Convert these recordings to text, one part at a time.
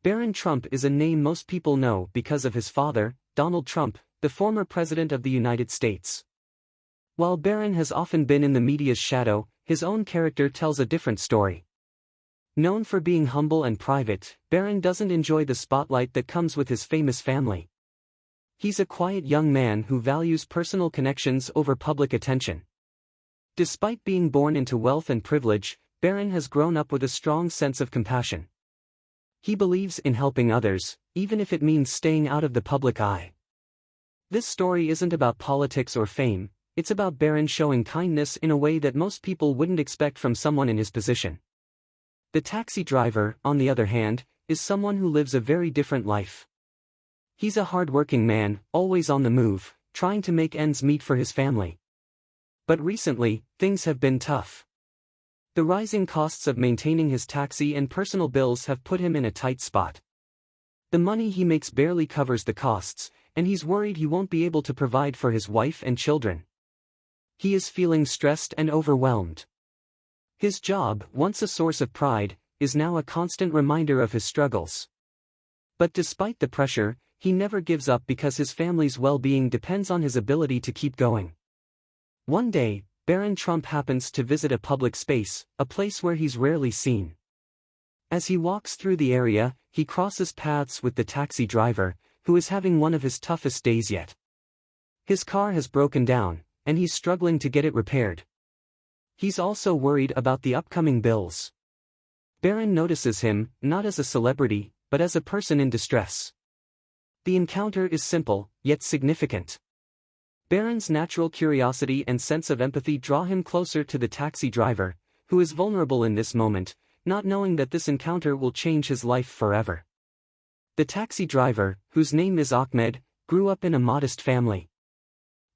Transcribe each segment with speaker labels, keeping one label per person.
Speaker 1: Barron Trump is a name most people know because of his father, Donald Trump, the former President of the United States. While Barron has often been in the media's shadow, his own character tells a different story. Known for being humble and private, Barron doesn't enjoy the spotlight that comes with his famous family. He's a quiet young man who values personal connections over public attention. Despite being born into wealth and privilege, Barron has grown up with a strong sense of compassion. He believes in helping others, even if it means staying out of the public eye. This story isn't about politics or fame, it's about Barron showing kindness in a way that most people wouldn't expect from someone in his position. The taxi driver, on the other hand, is someone who lives a very different life. He's a hard-working man, always on the move, trying to make ends meet for his family. But recently, things have been tough. The rising costs of maintaining his taxi and personal bills have put him in a tight spot. The money he makes barely covers the costs, and he's worried he won't be able to provide for his wife and children. He is feeling stressed and overwhelmed. His job, once a source of pride, is now a constant reminder of his struggles. But despite the pressure, he never gives up because his family's well-being depends on his ability to keep going. One day, Barron Trump happens to visit a public space, a place where he's rarely seen. As he walks through the area, he crosses paths with the taxi driver, who is having one of his toughest days yet. His car has broken down, and he's struggling to get it repaired. He's also worried about the upcoming bills. Barron notices him, not as a celebrity, but as a person in distress. The encounter is simple, yet significant. Barron's natural curiosity and sense of empathy draw him closer to the taxi driver, who is vulnerable in this moment, not knowing that this encounter will change his life forever. The taxi driver, whose name is Ahmed, grew up in a modest family.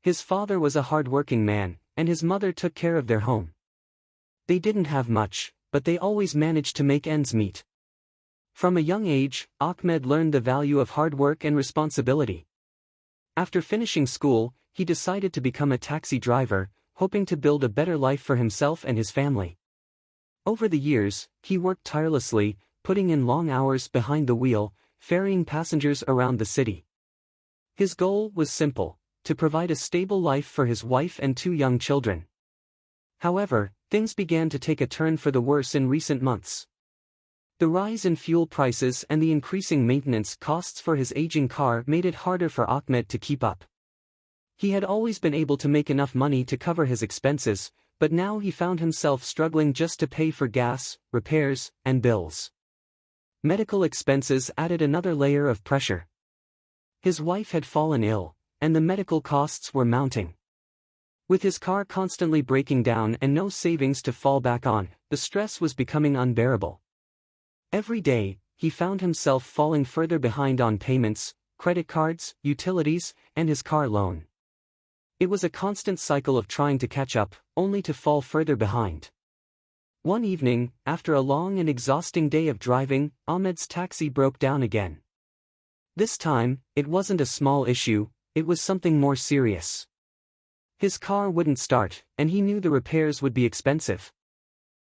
Speaker 1: His father was a hard-working man, and his mother took care of their home. They didn't have much, but they always managed to make ends meet. From a young age, Ahmed learned the value of hard work and responsibility. After finishing school, he decided to become a taxi driver, hoping to build a better life for himself and his family. Over the years, he worked tirelessly, putting in long hours behind the wheel, ferrying passengers around the city. His goal was simple: to provide a stable life for his wife and 2 young children. However, things began to take a turn for the worse in recent months. The rise in fuel prices and the increasing maintenance costs for his aging car made it harder for Ahmed to keep up. He had always been able to make enough money to cover his expenses, but now he found himself struggling just to pay for gas, repairs, and bills. Medical expenses added another layer of pressure. His wife had fallen ill, and the medical costs were mounting. With his car constantly breaking down and no savings to fall back on, the stress was becoming unbearable. Every day, he found himself falling further behind on payments, credit cards, utilities, and his car loan. It was a constant cycle of trying to catch up, only to fall further behind. One evening, after a long and exhausting day of driving, Ahmed's taxi broke down again. This time, it wasn't a small issue, it was something more serious. His car wouldn't start, and he knew the repairs would be expensive.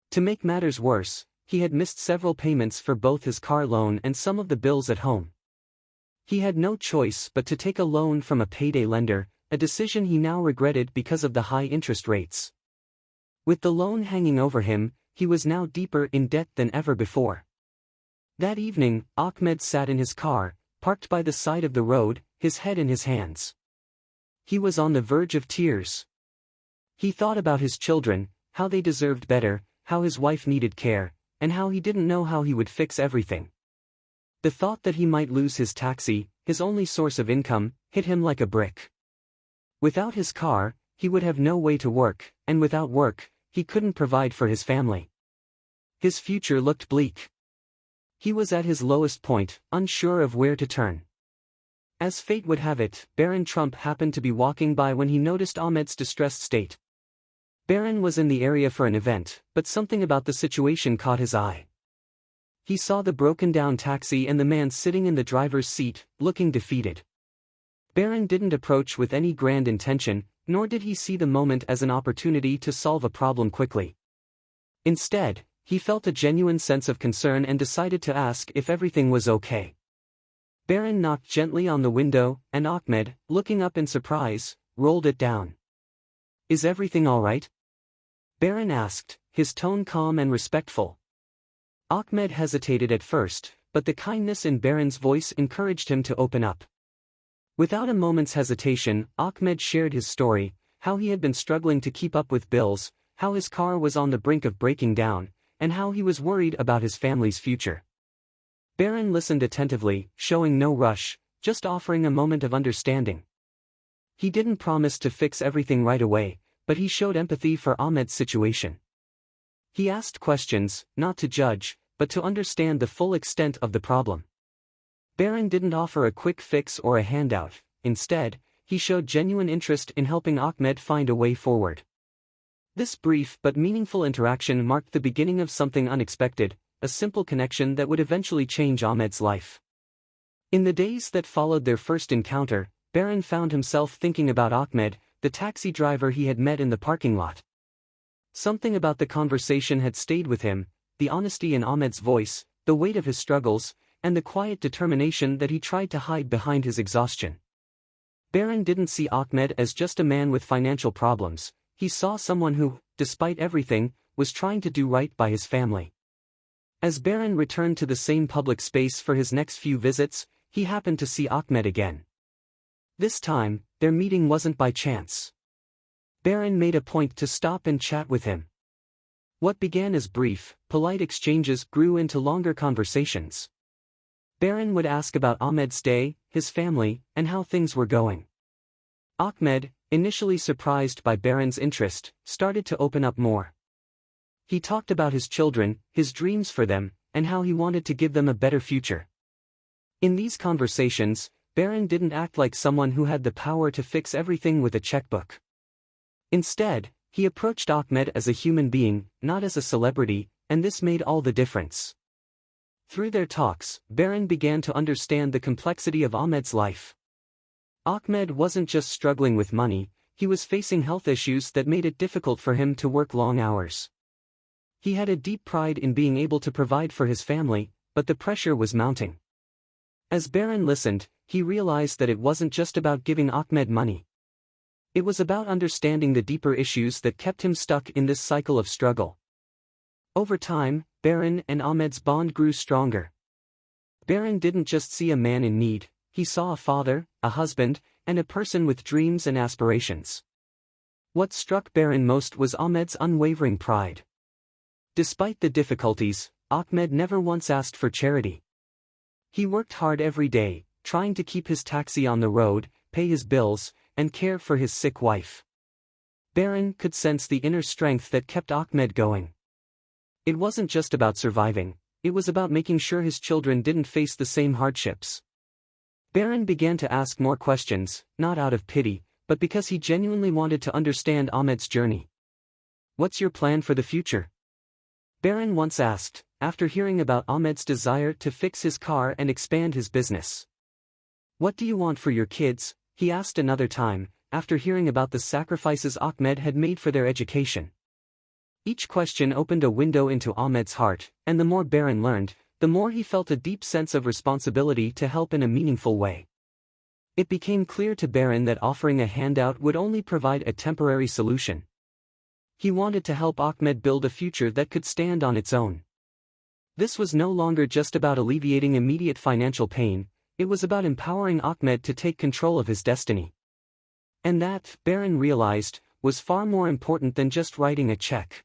Speaker 1: To make matters worse, he had missed several payments for both his car loan and some of the bills at home. He had no choice but to take a loan from a payday lender, a decision he now regretted because of the high interest rates. With the loan hanging over him, he was now deeper in debt than ever before. That evening, Ahmed sat in his car, parked by the side of the road, his head in his hands. He was on the verge of tears. He thought about his children, how they deserved better, how his wife needed care, and how he didn't know how he would fix everything. The thought that he might lose his taxi, his only source of income, hit him like a brick. Without his car, he would have no way to work, and without work, he couldn't provide for his family. His future looked bleak. He was at his lowest point, unsure of where to turn. As fate would have it, Barron Trump happened to be walking by when he noticed Ahmed's distressed state. Barron was in the area for an event, but something about the situation caught his eye. He saw the broken-down taxi and the man sitting in the driver's seat, looking defeated. Barron didn't approach with any grand intention, nor did he see the moment as an opportunity to solve a problem quickly. Instead, he felt a genuine sense of concern and decided to ask if everything was okay. Barron knocked gently on the window, and Ahmed, looking up in surprise, rolled it down. "Is everything all right?" Barron asked, his tone calm and respectful. Ahmed hesitated at first, but the kindness in Barron's voice encouraged him to open up. Without a moment's hesitation, Ahmed shared his story, how he had been struggling to keep up with bills, how his car was on the brink of breaking down, and how he was worried about his family's future. Barron listened attentively, showing no rush, just offering a moment of understanding. He didn't promise to fix everything right away, but he showed empathy for Ahmed's situation. He asked questions, not to judge, but to understand the full extent of the problem. Barron didn't offer a quick fix or a handout. Instead, he showed genuine interest in helping Ahmed find a way forward. This brief but meaningful interaction marked the beginning of something unexpected, a simple connection that would eventually change Ahmed's life. In the days that followed their first encounter, Barron found himself thinking about Ahmed, the taxi driver he had met in the parking lot. Something about the conversation had stayed with him, the honesty in Ahmed's voice, the weight of his struggles, and the quiet determination that he tried to hide behind his exhaustion. Barron didn't see Ahmed as just a man with financial problems. He saw someone who, despite everything, was trying to do right by his family. As Barron returned to the same public space for his next few visits, he happened to see Ahmed again. This time, their meeting wasn't by chance. Barron made a point to stop and chat with him. What began as brief, polite exchanges grew into longer conversations. Barron would ask about Ahmed's day, his family, and how things were going. Ahmed, initially surprised by Barron's interest, started to open up more. He talked about his children, his dreams for them, and how he wanted to give them a better future. In these conversations, Barron didn't act like someone who had the power to fix everything with a checkbook. Instead, he approached Ahmed as a human being, not as a celebrity, and this made all the difference. Through their talks, Barron began to understand the complexity of Ahmed's life. Ahmed wasn't just struggling with money, he was facing health issues that made it difficult for him to work long hours. He had a deep pride in being able to provide for his family, but the pressure was mounting. As Barron listened, he realized that it wasn't just about giving Ahmed money. It was about understanding the deeper issues that kept him stuck in this cycle of struggle. Over time, Barron and Ahmed's bond grew stronger. Barron didn't just see a man in need, he saw a father, a husband, and a person with dreams and aspirations. What struck Barron most was Ahmed's unwavering pride. Despite the difficulties, Ahmed never once asked for charity. He worked hard every day, trying to keep his taxi on the road, pay his bills, and care for his sick wife. Barron could sense the inner strength that kept Ahmed going. It wasn't just about surviving, it was about making sure his children didn't face the same hardships. Barron began to ask more questions, not out of pity, but because he genuinely wanted to understand Ahmed's journey. "What's your plan for the future?" Barron once asked, after hearing about Ahmed's desire to fix his car and expand his business. "What do you want for your kids?" he asked another time, after hearing about the sacrifices Ahmed had made for their education. Each question opened a window into Ahmed's heart, and the more Barron learned, the more he felt a deep sense of responsibility to help in a meaningful way. It became clear to Barron that offering a handout would only provide a temporary solution. He wanted to help Ahmed build a future that could stand on its own. This was no longer just about alleviating immediate financial pain, it was about empowering Ahmed to take control of his destiny. And that, Barron realized, was far more important than just writing a check.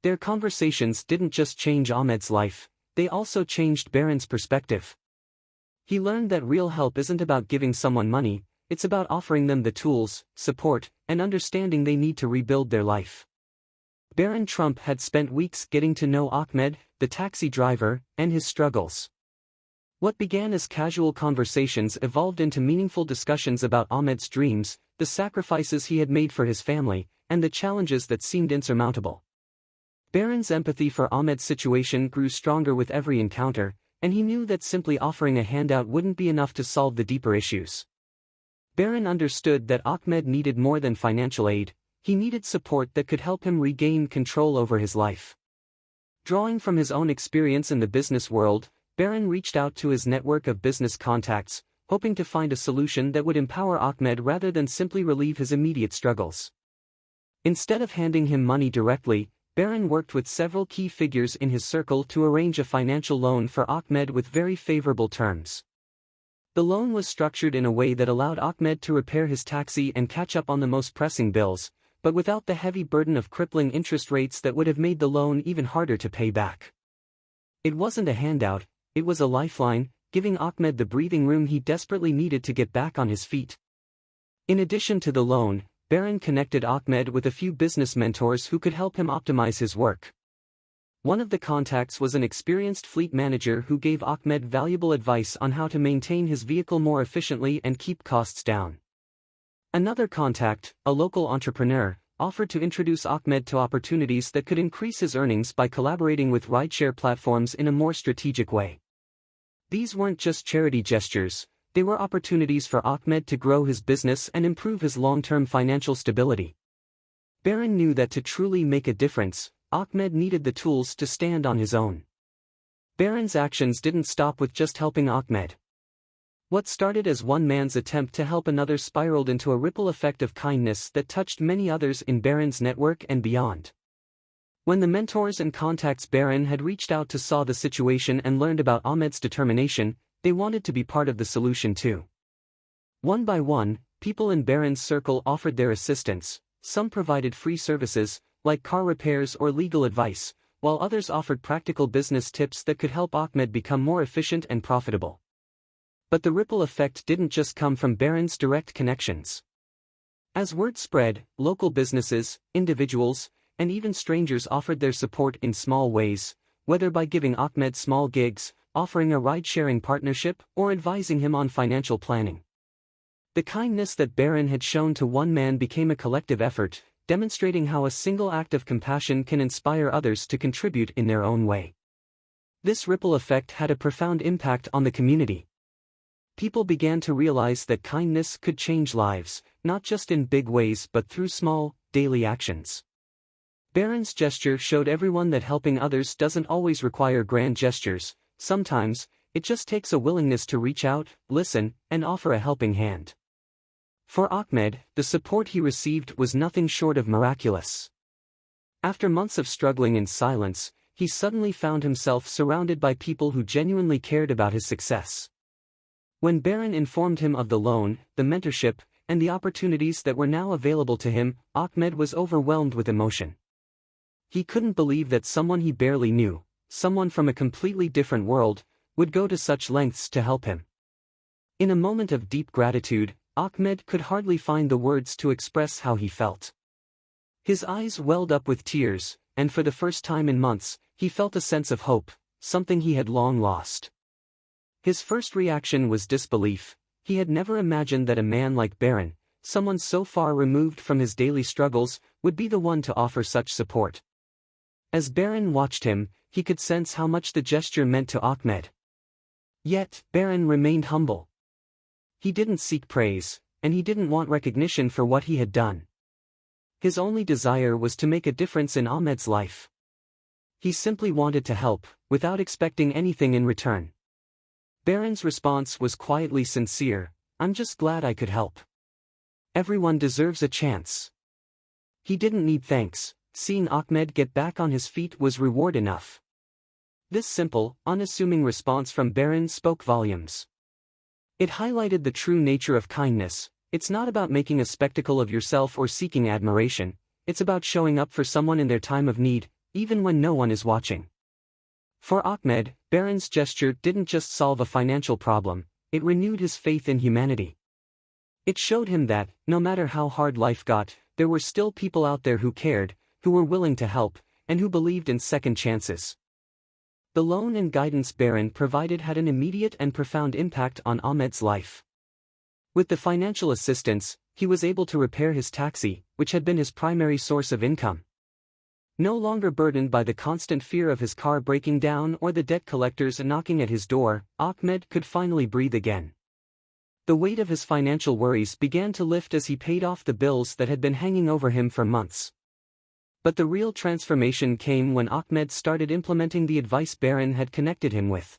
Speaker 1: Their conversations didn't just change Ahmed's life, they also changed Barron's perspective. He learned that real help isn't about giving someone money, it's about offering them the tools, support, and understanding they need to rebuild their life. Barron Trump had spent weeks getting to know Ahmed, the taxi driver, and his struggles. What began as casual conversations evolved into meaningful discussions about Ahmed's dreams, the sacrifices he had made for his family, and the challenges that seemed insurmountable. Barron's empathy for Ahmed's situation grew stronger with every encounter, and he knew that simply offering a handout wouldn't be enough to solve the deeper issues. Barron understood that Ahmed needed more than financial aid, he needed support that could help him regain control over his life. Drawing from his own experience in the business world, Barron reached out to his network of business contacts, hoping to find a solution that would empower Ahmed rather than simply relieve his immediate struggles. Instead of handing him money directly, Barron worked with several key figures in his circle to arrange a financial loan for Ahmed with very favorable terms. The loan was structured in a way that allowed Ahmed to repair his taxi and catch up on the most pressing bills, but without the heavy burden of crippling interest rates that would have made the loan even harder to pay back. It wasn't a handout, it was a lifeline, giving Ahmed the breathing room he desperately needed to get back on his feet. In addition to the loan, Barron connected Ahmed with a few business mentors who could help him optimize his work. One of the contacts was an experienced fleet manager who gave Ahmed valuable advice on how to maintain his vehicle more efficiently and keep costs down. Another contact, a local entrepreneur, offered to introduce Ahmed to opportunities that could increase his earnings by collaborating with rideshare platforms in a more strategic way. These weren't just charity gestures, they were opportunities for Ahmed to grow his business and improve his long-term financial stability. Barron knew that to truly make a difference, Ahmed needed the tools to stand on his own. Barron's actions didn't stop with just helping Ahmed. What started as one man's attempt to help another spiraled into a ripple effect of kindness that touched many others in Barron's network and beyond. When the mentors and contacts Barron had reached out to saw the situation and learned about Ahmed's determination, they wanted to be part of the solution too. One by one, people in Barron's circle offered their assistance. Some provided free services, like car repairs or legal advice, while others offered practical business tips that could help Ahmed become more efficient and profitable. But the ripple effect didn't just come from Barron's direct connections. As word spread, local businesses, individuals, and even strangers offered their support in small ways, whether by giving Ahmed small gigs, offering a ride-sharing partnership, or advising him on financial planning. The kindness that Barron had shown to one man became a collective effort, demonstrating how a single act of compassion can inspire others to contribute in their own way. This ripple effect had a profound impact on the community. People began to realize that kindness could change lives, not just in big ways but through small, daily actions. Barron's gesture showed everyone that helping others doesn't always require grand gestures. Sometimes, it just takes a willingness to reach out, listen, and offer a helping hand. For Ahmed, the support he received was nothing short of miraculous. After months of struggling in silence, he suddenly found himself surrounded by people who genuinely cared about his success. When Barron informed him of the loan, the mentorship, and the opportunities that were now available to him, Ahmed was overwhelmed with emotion. He couldn't believe that someone he barely knew, someone from a completely different world, would go to such lengths to help him. In a moment of deep gratitude, Ahmed could hardly find the words to express how he felt. His eyes welled up with tears, and for the first time in months, he felt a sense of hope, something he had long lost. His first reaction was disbelief. He had never imagined that a man like Barron, someone so far removed from his daily struggles, would be the one to offer such support. As Barron watched him, he could sense how much the gesture meant to Ahmed. Yet, Barron remained humble. He didn't seek praise, and he didn't want recognition for what he had done. His only desire was to make a difference in Ahmed's life. He simply wanted to help, without expecting anything in return. Barron's response was quietly sincere, "I'm just glad I could help. Everyone deserves a chance." He didn't need thanks, seeing Ahmed get back on his feet was reward enough. This simple, unassuming response from Barron spoke volumes. It highlighted the true nature of kindness. It's not about making a spectacle of yourself or seeking admiration, it's about showing up for someone in their time of need, even when no one is watching. For Ahmed, Barron's gesture didn't just solve a financial problem, it renewed his faith in humanity. It showed him that, no matter how hard life got, there were still people out there who cared, who were willing to help, and who believed in second chances. The loan and guidance Barron provided had an immediate and profound impact on Ahmed's life. With the financial assistance, he was able to repair his taxi, which had been his primary source of income. No longer burdened by the constant fear of his car breaking down or the debt collectors knocking at his door, Ahmed could finally breathe again. The weight of his financial worries began to lift as he paid off the bills that had been hanging over him for months. But the real transformation came when Ahmed started implementing the advice Barron had connected him with.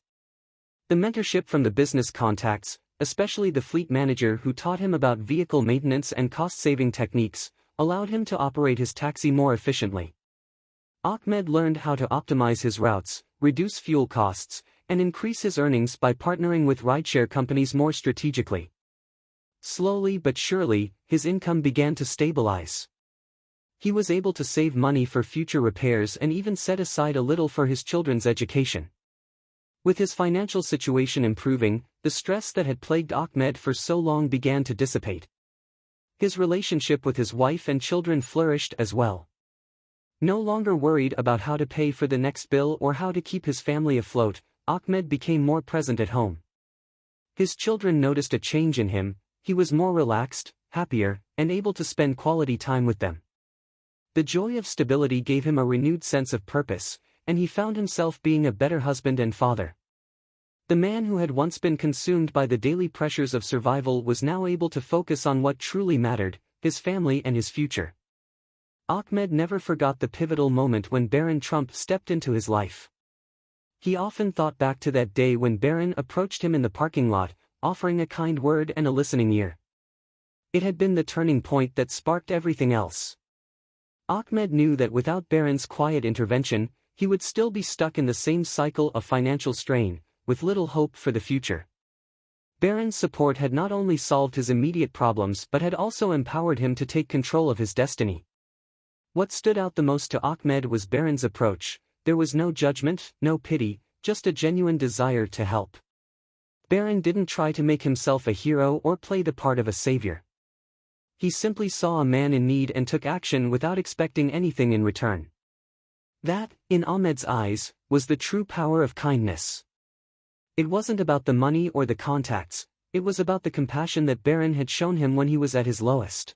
Speaker 1: The mentorship from the business contacts, especially the fleet manager who taught him about vehicle maintenance and cost-saving techniques, allowed him to operate his taxi more efficiently. Ahmed learned how to optimize his routes, reduce fuel costs, and increase his earnings by partnering with rideshare companies more strategically. Slowly but surely, his income began to stabilize. He was able to save money for future repairs and even set aside a little for his children's education. With his financial situation improving, the stress that had plagued Ahmed for so long began to dissipate. His relationship with his wife and children flourished as well. No longer worried about how to pay for the next bill or how to keep his family afloat, Ahmed became more present at home. His children noticed a change in him. He was more relaxed, happier, and able to spend quality time with them. The joy of stability gave him a renewed sense of purpose, and he found himself being a better husband and father. The man who had once been consumed by the daily pressures of survival was now able to focus on what truly mattered, his family and his future. Ahmed never forgot the pivotal moment when Barron Trump stepped into his life. He often thought back to that day when Barron approached him in the parking lot, offering a kind word and a listening ear. It had been the turning point that sparked everything else. Ahmed knew that without Barron's quiet intervention, he would still be stuck in the same cycle of financial strain, with little hope for the future. Barron's support had not only solved his immediate problems but had also empowered him to take control of his destiny. What stood out the most to Ahmed was Barron's approach. There was no judgment, no pity, just a genuine desire to help. Barron didn't try to make himself a hero or play the part of a savior. He simply saw a man in need and took action without expecting anything in return. That, in Ahmed's eyes, was the true power of kindness. It wasn't about the money or the contacts, it was about the compassion that Barron had shown him when he was at his lowest.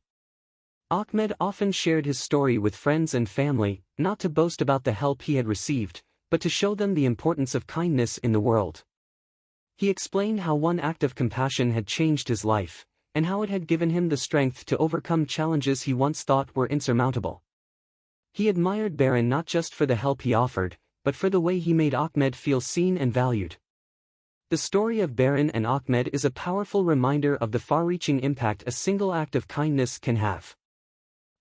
Speaker 1: Ahmed often shared his story with friends and family, not to boast about the help he had received, but to show them the importance of kindness in the world. He explained how one act of compassion had changed his life, and how it had given him the strength to overcome challenges he once thought were insurmountable. He admired Barron not just for the help he offered, but for the way he made Ahmed feel seen and valued. The story of Barron and Ahmed is a powerful reminder of the far-reaching impact a single act of kindness can have.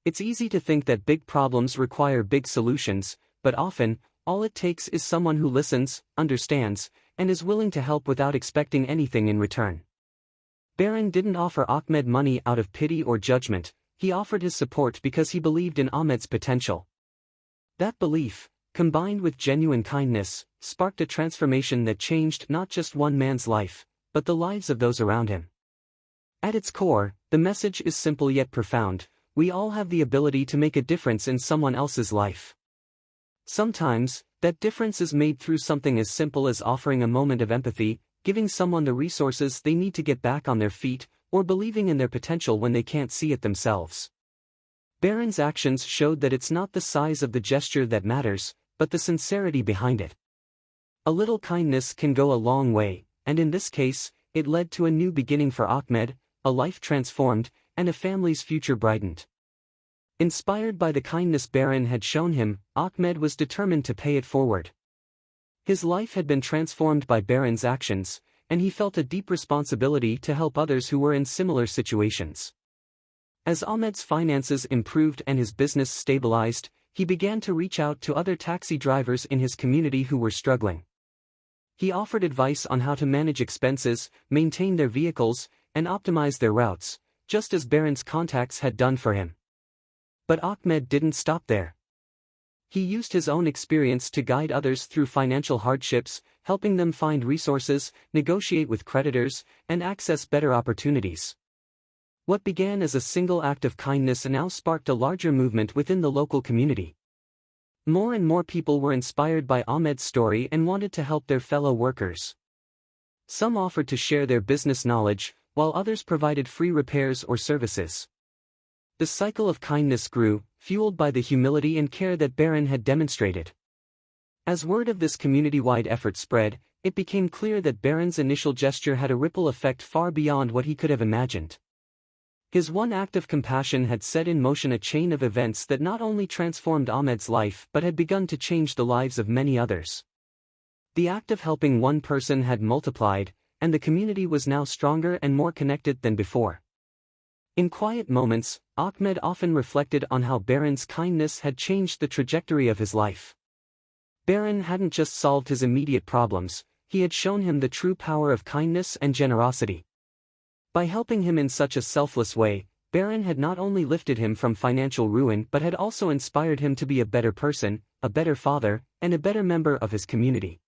Speaker 1: It's easy to think that big problems require big solutions, but often, all it takes is someone who listens, understands, and is willing to help without expecting anything in return. Barron didn't offer Ahmed money out of pity or judgment, he offered his support because he believed in Ahmed's potential. That belief, combined with genuine kindness, sparked a transformation that changed not just one man's life, but the lives of those around him. At its core, the message is simple yet profound: we all have the ability to make a difference in someone else's life. Sometimes, that difference is made through something as simple as offering a moment of empathy, giving someone the resources they need to get back on their feet, or believing in their potential when they can't see it themselves. Barron's actions showed that it's not the size of the gesture that matters, but the sincerity behind it. A little kindness can go a long way, and in this case, it led to a new beginning for Ahmed, a life transformed, and a family's future brightened. Inspired by the kindness Barron had shown him, Ahmed was determined to pay it forward. His life had been transformed by Barron's actions, and he felt a deep responsibility to help others who were in similar situations. As Ahmed's finances improved and his business stabilized, he began to reach out to other taxi drivers in his community who were struggling. He offered advice on how to manage expenses, maintain their vehicles, and optimize their routes, just as Barron's contacts had done for him. But Ahmed didn't stop there. He used his own experience to guide others through financial hardships, helping them find resources, negotiate with creditors, and access better opportunities. What began as a single act of kindness now sparked a larger movement within the local community. More and more people were inspired by Ahmed's story and wanted to help their fellow workers. Some offered to share their business knowledge, while others provided free repairs or services. The cycle of kindness grew, fueled by the humility and care that Barron had demonstrated. As word of this community-wide effort spread, it became clear that Barron's initial gesture had a ripple effect far beyond what he could have imagined. His one act of compassion had set in motion a chain of events that not only transformed Ahmed's life but had begun to change the lives of many others. The act of helping one person had multiplied, and the community was now stronger and more connected than before. In quiet moments, Ahmed often reflected on how Barron's kindness had changed the trajectory of his life. Barron hadn't just solved his immediate problems, he had shown him the true power of kindness and generosity. By helping him in such a selfless way, Barron had not only lifted him from financial ruin but had also inspired him to be a better person, a better father, and a better member of his community.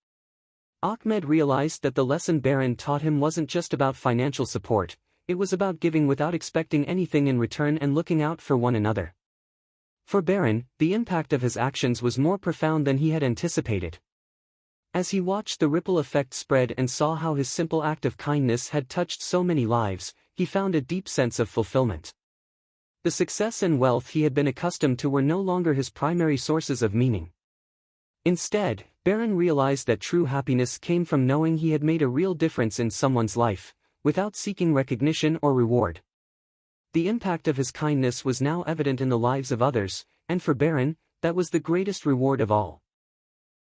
Speaker 1: Ahmed realized that the lesson Barron taught him wasn't just about financial support, it was about giving without expecting anything in return and looking out for one another. For Barron, the impact of his actions was more profound than he had anticipated. As he watched the ripple effect spread and saw how his simple act of kindness had touched so many lives, he found a deep sense of fulfillment. The success and wealth he had been accustomed to were no longer his primary sources of meaning. Instead, Barron realized that true happiness came from knowing he had made a real difference in someone's life, without seeking recognition or reward. The impact of his kindness was now evident in the lives of others, and for Barron, that was the greatest reward of all.